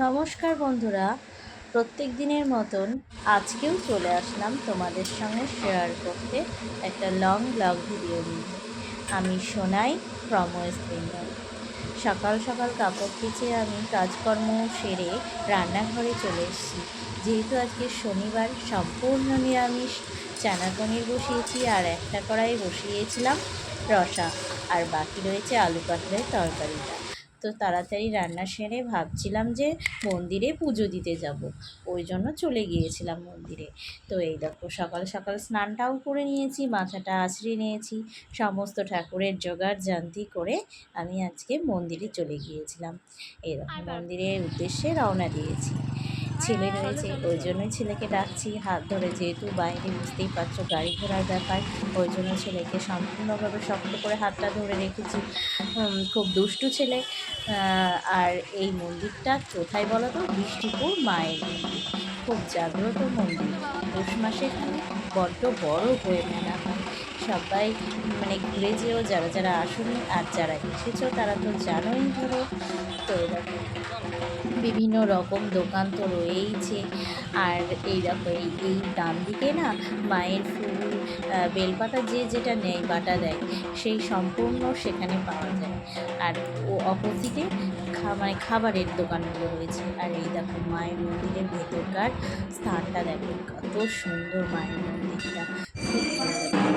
নমস্কার বন্ধুরা, প্রত্যেক দিনের মতন আজকেও চলে আসলাম তোমাদের সঙ্গে শেয়ার করতে একটা লং ব্লগ ভিডিও নিয়ে। আমি সোনাই ফ্রম ওয়েস্ট বেঙ্গল। সকাল সকাল কাপড় কেচে আমি কাজকর্ম সেরে রান্নাঘরে চলে এসেছি। যেহেতু আজকে শনিবার, সম্পূর্ণ নিরামিষ। চানা পনির বসিয়েছি আর একটা কড়াই বসিয়েছিলাম রসা, আর বাকি রয়েছে আলু কাতলের তরকারিটা। তো তাড়াতাড়ি রান্না সেরে ভাবছিলাম যে মন্দিরে পুজো দিতে যাব, ওই জন্য চলে গিয়েছিলাম মন্দিরে। তো এই দেখো সকাল সকাল স্নানটাও করে নিয়েছি, মাথাটা আঁচড়ে নিয়েছি, সমস্ত ঠাকুরের জোগাড় জান্তি করে আমি আজকে মন্দিরে চলে গিয়েছিলাম। এই দেখো মন্দিরের উদ্দেশ্যে রওনা দিয়েছি। ছেলে রয়েছে, ওই জন্যই ছেলেকে ডাকছি হাত ধরে, যেহেতু বাইরে বুঝতেই পারছো গাড়ি ঘোড়ার ব্যাপার, ওই জন্য ছেলেকে সম্পূর্ণভাবে শক্ত করে হাতটা ধরে রেখেছি। খুব দুষ্টু ছেলে। আর এই মন্দিরটা কোথায় বলো তো? বৃষ্টিপুর মায়ের মন্দির, খুব জাগ্রত মন্দির। পৌষ মাসে এখানে বড্ড বড় হয়ে মেলা হয়। সবাই ঘুরে যেও, যারা যারা আসুন, আর যারা এসেছো তারা তো জানোই। ধরো, তো দেখো বিভিন্ন রকম দোকান তো রয়েইছে। আর এই দেখো এই ডান দিকে না মায়ের ফুল, বেলপাতা যে যেটা নেয় বাটা দেয়, সেই সম্পূর্ণ সেখানে পাওয়া যায়। আর ও অপোজিটে খাবারের দোকানগুলো রয়েছে। আর এই দেখো মায়ের মন্দিরের ভেতরকার স্থানটা দেখো, কত সুন্দর মায়ের মন্দিরটা, খুব ভালো লাগে।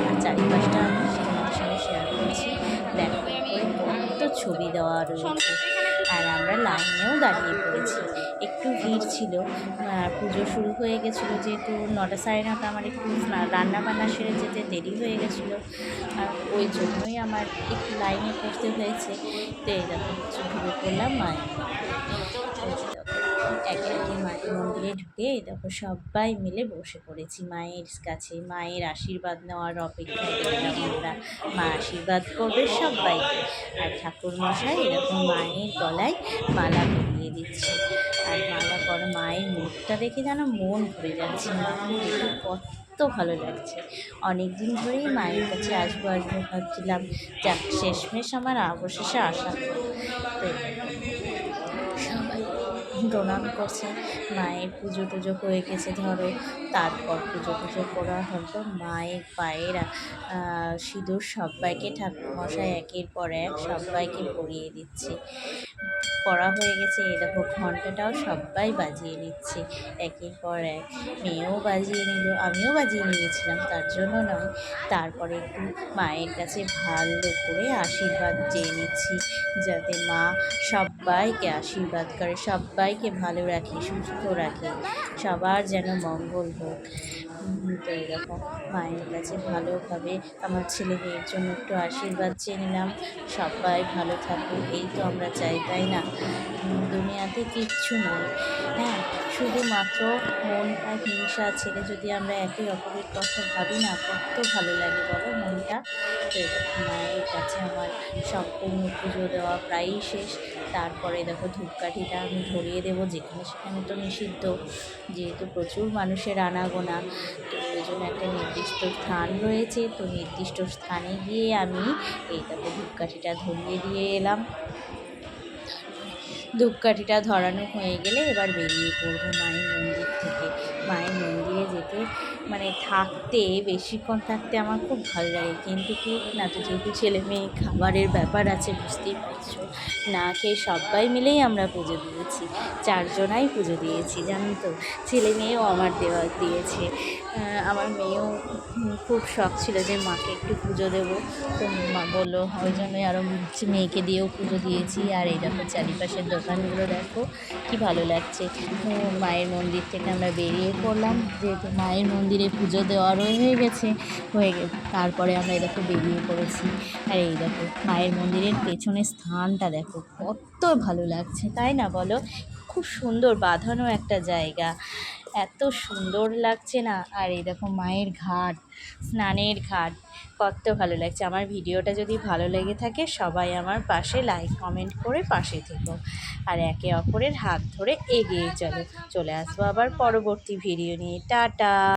আর চারিপাশটা আমি তোমাদের সঙ্গে শেয়ার করছি। দেখো কত ছবি দেওয়া রয়েছে। আর আমরা লাইনেও দাঁড়িয়ে পড়েছি, একটু ভিড় ছিল। পুজো শুরু হয়ে গেছিলো, যেহেতু 9টা সাড়ে 9টা, আমার একটু রান্না বান্না সেরে যেতে দেরি হয়ে গেছিলো, ওই জন্যই আমার একটু লাইনে পড়তে হয়েছে। তো এই দেখো ঢুকে পড়লাম মায়ের একে একে মায়ের মন্দিরে ঢুকে এই দেখো সবাই মিলে বসে পড়েছি মায়ের কাছে। মায়ের আশীর্বাদ নেওয়ার অপেক্ষায় রইলাম আমরা। মা আশীর্বাদ করবে সবাইকে। আর ঠাকুর মশাই এরকম মায়ের গলায় মালা পরিয়ে দিচ্ছে। আর মালা পরা মায়ের মুখটা দেখে যেন মন ভরে যাচ্ছে, মাকে দেখে কত ভালো লাগছে। অনেক দিন ধরেই মায়ের কাছে আসবো আসবো ভাবছিলাম, যাক শেষমেশ আমার অবশেষে আসা হলো। তো সবাই প্রণাম করছে। মায়ের পুজো টুজো হয়ে গেছে ধরো, তারপর পুজো টুজো করা হলো। মায়ের পায়ের সিঁদুর সবাইকে ঠাকুরমশাই একের পর এক সবাইকে পরিয়ে দিচ্ছে। পড়া হয়ে গেছে, এই দেখো ঘন্টাটাও সবাই বাজিয়ে নিচ্ছে একের পর এক। মেয়েও বাজিয়ে নিল, আমিও বাজিয়ে নিয়েছিলাম, তার জন্য নয়। তারপরে একটু মায়ের কাছে ভালো করে আশীর্বাদ চেয়ে নিচ্ছি, যাতে মা সবাইকে আশীর্বাদ করে, সবাইকে ভালো রাখে, সুস্থ রাখে, সবার যেন মঙ্গল হোক। তো এরকম মায়ের কাছে ভালোভাবে আমার ছেলে মেয়ের জন্য একটু আশীর্বাদ চেয়ে নিলাম। সবাই ভালো থাকুক, এই তো আমরা চাই, তাই না? দুনিয়াতে কিচ্ছু নেই, হ্যাঁ, শুধুমাত্র মনটা হিংসা ছেড়ে যদি আমরা একে অপরের কথা ভাবি না, কত ভালো লাগে বলো মনটা। তো মায়ের কাছে আমার সম্পূর্ণ পুজো দেওয়া প্রায়ই শেষ। তারপরে দেখো ধূপকাঠিটা আমি ধরিয়ে দেবো, যেখানে সেখানে তো নিষিদ্ধ, যেহেতু প্রচুর মানুষের আনাগোনা। তো ওই জন্য একটা নির্দিষ্ট স্থান রয়েছে, তো নির্দিষ্ট স্থানে গিয়ে আমি এই দেখো ধূপকাঠিটা ধরিয়ে দিয়ে এলাম। ধূপকাঠিটা ধরানো হয়ে গেলে এবার বেরিয়ে পড়বো মায়ের মন্দির থেকে। মায়ের মন্দিরে যেতে থাকতে, বেশিক্ষণ থাকতে আমার খুব ভালো লাগে, কিন্তু কি না, তো যেহেতু ছেলে মেয়ে খাবারের ব্যাপার আছে, বুঝতেই পারছো, না খেয়ে সবাই মিলেই আমরা পুজো দিয়েছি। 4 জনাই পুজো দিয়েছি, জানেন তো। ছেলে মেয়েও আমার দিয়েছে। আমার মেয়েও খুব শখ ছিল যে মাকে একটু পুজো দেবো, তো মা বললো, ওই জন্যই আরও মেয়েকে দিয়েও পুজো দিয়েছি। আর এই দেখো চারিপাশের দোকানগুলো দেখো কি ভালো লাগছে। মায়ের মন্দির থেকে আমরা বেরিয়ে পড়লাম, যেহেতু মায়ের মন্দিরে পুজো দেওয়ারও হয়ে গেছে তারপরে আমরা এই দেখো বেরিয়ে পড়েছি। আর এই দেখো মায়ের মন্দিরের পেছনের স্থানটা দেখো কত ভালো লাগছে, তাই না বলো? খুব সুন্দর বাঁধানো একটা জায়গা, এত সুন্দর লাগছে না। আর এই দেখো মায়ের ঘাট, স্নানের ঘাট, কত ভালো লাগছে। আমার ভিডিওটা যদি ভালো লেগে থাকে সবাই আমার পাশে লাইক কমেন্ট করে পাশে থেকো, আর একে অপরের হাত ধরে এগিয়ে চলে আসবো আবার পরবর্তী ভিডিও নিয়ে। টাটা।